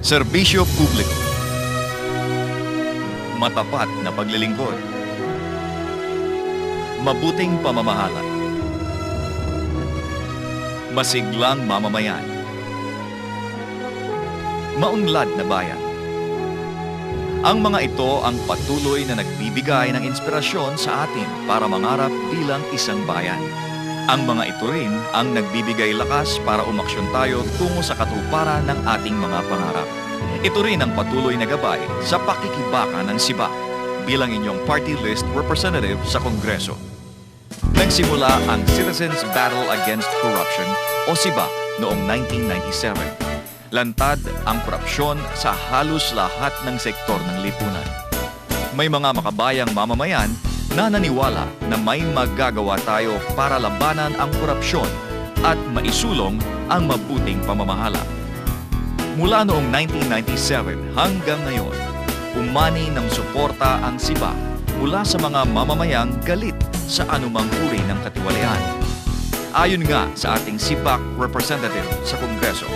Serbisyo publiko. Matapat na paglilingkod. Mabuting pamamahala. Masiglang mamamayan. Maunlad na bayan. Ang mga ito ang patuloy na nagbibigay ng inspirasyon sa atin para mangarap bilang isang bayan. Ang mga ito rin ang nagbibigay lakas para umaksyon tayo tungo sa katuparan ng ating mga pangarap. Ito rin ang patuloy na gabay sa pakikibaka ng SIBAC bilang inyong party list representative sa Kongreso. Nagsimula ang Citizens Battle Against Corruption o SIBAC noong 1997. Lantad ang korupsyon sa halos lahat ng sektor ng lipunan. May mga makabayang mamamayan na naniwala na may magagawa tayo para labanan ang korupsyon at maisulong ang mabuting pamamahala. Mula noong 1997 hanggang ngayon, umani ng suporta ang SIBAC mula sa mga mamamayang galit sa anumang uri ng katiwalian. Ayon nga sa ating SIBAC representative sa Kongreso,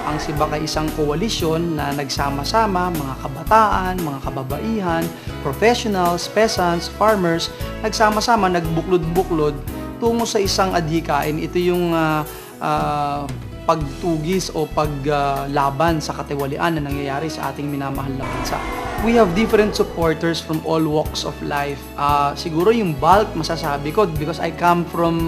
ang SIBAC ay isang koalisyon na nagsama-sama mga kabataan, mga kababaihan, professionals, peasants, farmers, nagsama-sama, nagbuklod-buklod tungo sa isang adhikain. Ito yung pagtugis o paglaban sa katiwalian na nangyayari sa ating minamahal na bansa. We have different supporters from all walks of life. Siguro yung bulk masasabi ko because I come from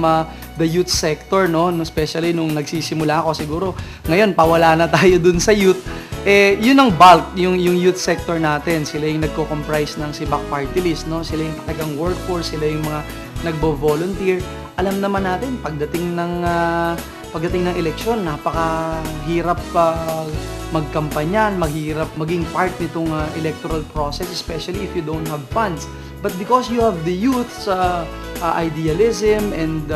the youth sector, no? Especially nung nagsisimula ako siguro. Ngayon, pawala na tayo dun sa youth. Yun ang bulk, yung youth sector natin. Sila yung nagko-comprise ng SIBAC party list, no? Sila yung talagang workforce, sila yung mga nagbo-volunteer. Alam naman natin, pagdating ng eleksyon, napakahirap magkampanyan, maghirap maging part nitong electoral process, especially if you don't have funds. But because you have the youth's idealism and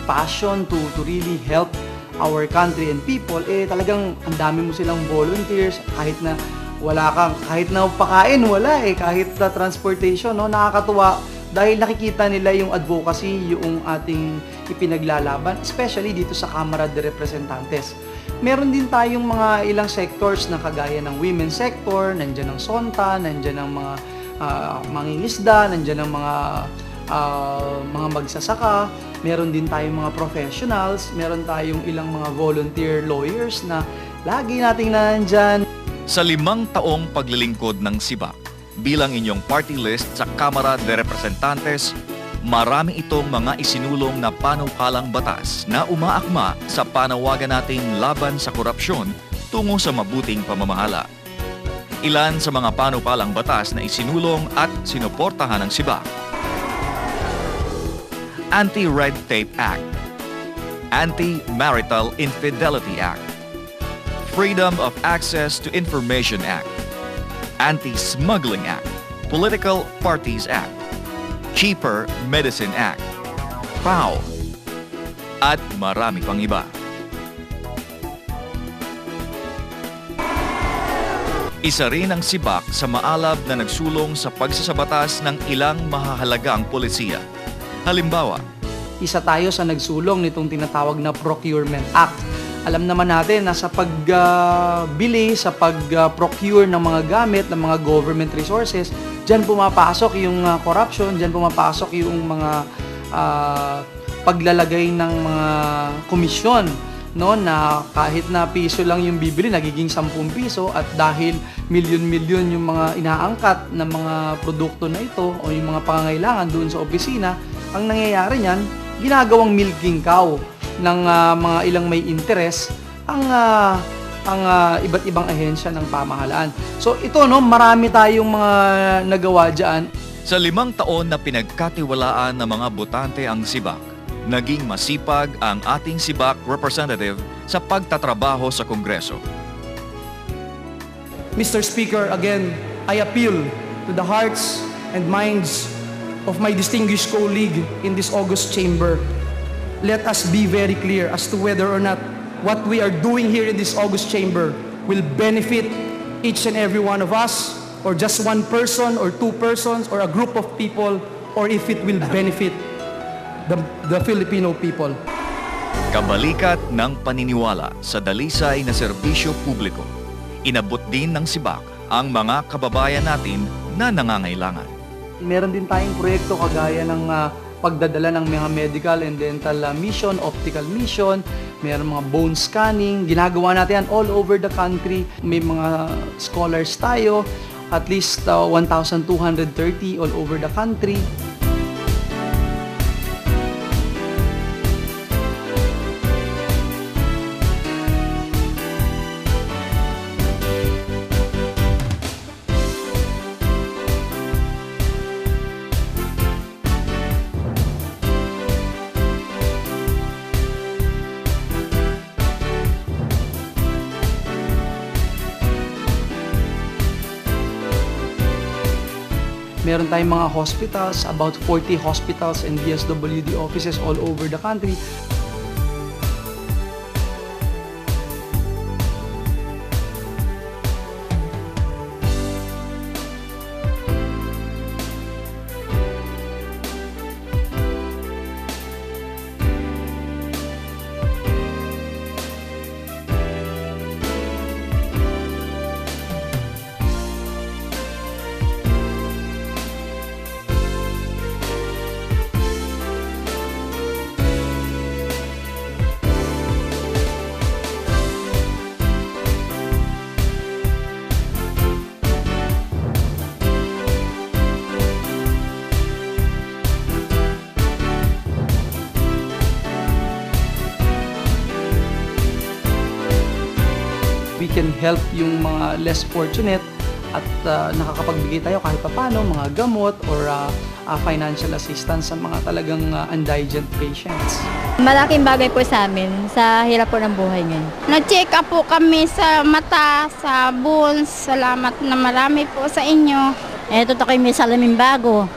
passion to really help our country and people, talagang ang dami mo silang volunteers, kahit na wala kang, kahit na pakain, wala kahit na transportation, no? Nakakatuwa dahil nakikita nila yung advocacy, yung ating ipinaglalaban, especially dito sa Kamara de Representantes. Meron din tayong mga ilang sectors na kagaya ng women's sector, nandyan ang SONTA, nandyan ang mga mangingisda, nandyan ang mga magsasaka, meron din tayong mga professionals, meron tayong ilang mga volunteer lawyers na lagi nating nandyan. sa 5 taong paglilingkod ng SIBAC bilang inyong party list sa Kamara de Representantes, marami itong mga isinulong na panukalang batas na umaakma sa panawagan nating laban sa korupsyon tungo sa mabuting pamamahala. Ilan sa mga panukalang batas na isinulong at sinuportahan ng SIBAC: Anti-Red Tape Act, Anti-Marital Infidelity Act, Freedom of Access to Information Act, Anti-Smuggling Act, Political Parties Act, Cheaper Medicine Act, PAO, at marami pang iba. Isa rin ang SIBAC sa maalab na nagsulong sa pagsasabatas ng ilang mahahalagang polisiya. Halimbawa, isa tayo sa nagsulong nitong tinatawag na Procurement Act. Alam naman natin na sa pagbili, sa pag-procure ng mga gamit, ng mga government resources, dyan pumapasok yung corruption, dyan pumapasok yung mga paglalagay ng mga komisyon, no, na kahit na piso lang yung bibili, nagiging 10 piso, at dahil milyon-milyon yung mga inaangkat ng mga produkto na ito o yung mga pangangailangan doon sa opisina, ang nangyayari niyan, ginagawang milking cow ng mga ilang may interes ang iba't ibang ahensya ng pamahalaan. So ito, no, marami tayong mga nagawa diyan. sa 5 taon na pinagkatiwalaan ng mga botante ang SIBAC, naging masipag ang ating SIBAC representative sa pagtatrabaho sa Kongreso. Mr. Speaker, again, I appeal to the hearts and minds of my distinguished colleague in this august chamber. Let us be very clear as to whether or not what we are doing here in this august chamber will benefit each and every one of us, or just one person or 2 persons or a group of people, or if it will benefit the Filipino people. Kabalikat ng paniniwala sa dalisay na serbisyo publiko, inabot din ng Sibak ang mga kababayan natin na nangangailangan. Meron din tayong proyekto kagaya ng pagdadala ng mga medical and dental mission, optical mission, meron mga bone scanning, ginagawa natin yan all over the country. May mga scholars tayo, at least 1,230 all over the country. Meron tayong mga hospitals, about 40 hospitals and DSWD offices all over the country. We can help yung mga less fortunate at nakakapagbigay tayo kahit papano, mga gamot or financial assistance sa mga talagang indigent patients. Malaking bagay po sa amin sa hirap po ng buhay ngayon. Na-check up po kami sa mata, sa bones. Salamat na marami po sa inyo. Eto to kayo may salamin bago.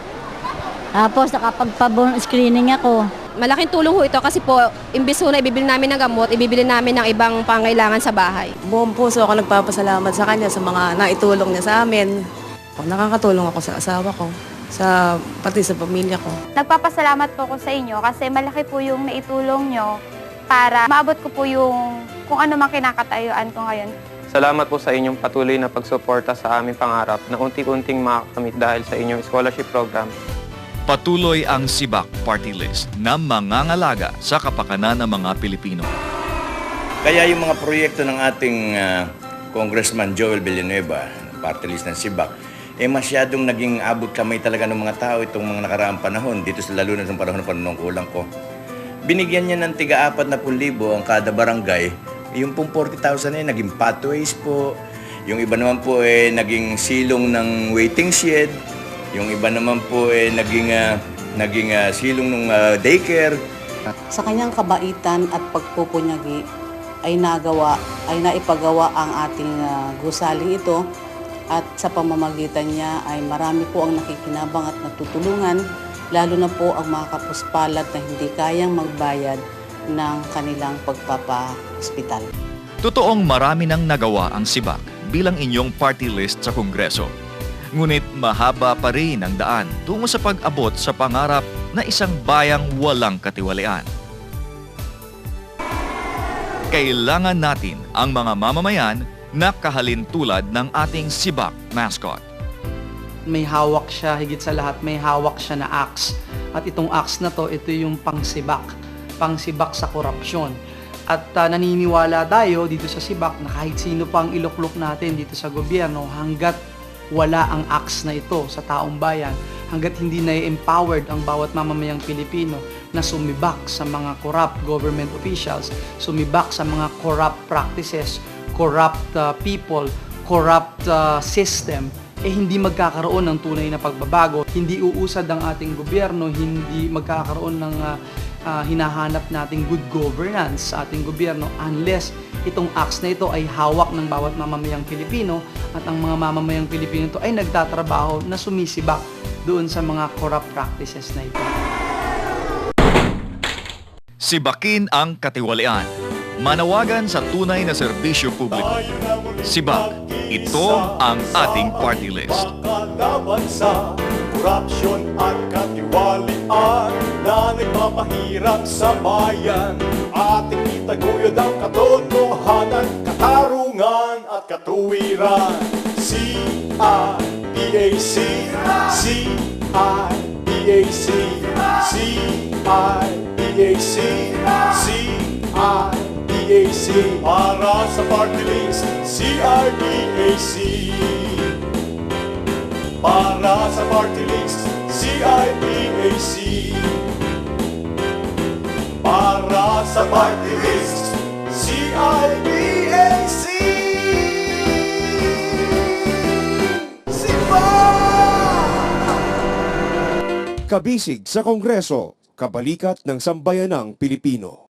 Tapos nakapagpa-bone screening ako. Malaking tulong ho ito kasi po, imbis ho na ibibili namin ng gamot, ibibili namin ng ibang pangailangan sa bahay. Buong puso ako nagpapasalamat sa kanya sa mga naitulong niya sa amin. Nakakatulong ako sa asawa ko, pati sa pamilya ko. Nagpapasalamat po ako sa inyo kasi malaki po yung naitulong nyo para maabot ko po yung kung ano mang kinakatayuan ko ngayon. Salamat po sa inyong patuloy na pagsuporta sa aming pangarap na unti-unting makakamit dahil sa inyong scholarship program. Patuloy ang Sibak Party List na mangangalaga sa kapakanan ng mga Pilipino. Kaya yung mga proyekto ng ating Congressman Joel Villanueva, party list ng Sibak, masyadong naging abot kamay talaga ng mga tao itong mga nakaraang panahon, dito sa lalo na sa panahon ng panunungkulan ko. Binigyan niya ng tiga-40,000 ang kada barangay. Yung pong 40,000 naging pathways po. Yung iba naman po naging silong ng waiting shed. Yung iba naman po naging silong ng daycare. Sa kanyang kabaitan at pagpupunyagi ay naipagawa ang ating gusaling ito at sa pamamagitan niya ay marami po ang nakikinabang at natutulungan, lalo na po ang mga kapuspalad na hindi kayang magbayad ng kanilang pagpapa-hospital. Totoong marami nang nagawa ang Sibak bilang inyong party list sa Kongreso. Ngunit mahaba pa rin ang daan tungo sa pag-abot sa pangarap na isang bayang walang katiwalian. Kailangan natin ang mga mamamayan na kahalin tulad ng ating Sibak mascot. May hawak siya, higit sa lahat, may hawak siya na axe. At itong axe na to, ito yung pangsibak sa korupsyon. At naniniwala tayo dito sa Sibak na kahit sino pang iluklok natin dito sa gobyerno, hanggat wala ang axe na ito sa taong bayan, hanggat hindi na-empowered ang bawat mamamayang Pilipino na sumibak sa mga corrupt government officials, sumibak sa mga corrupt practices, corrupt people, corrupt system, hindi magkakaroon ng tunay na pagbabago. Hindi uusad ang ating gobyerno, hindi magkakaroon ng hinahanap nating good governance sa ating gobyerno unless itong acts na ito ay hawak ng bawat mamamayang Pilipino at ang mga mamamayang Pilipino ito ay nagtatrabaho na sumisibak doon sa mga corrupt practices na ito. Sibakin ang katiwalian. Manawagan sa tunay na serbisyo publiko. Sibak, ito ang ating party list. korupsyon at katiwalian na nagpapahirap sa bayan. Ating itaguyod ang katotohanan, katarungan at katuwiran. C-I-B-A-C, C-I-B-A-C, C-I-B-A-C, C-I-B-A-C. Para sa party list, C-I-B-A-C. Para sa party list, C-I-B-A-C. Para sa party list, C-I-B-A-C. Kabisig sa Kongreso, kabalikat ng sambayanang Pilipino.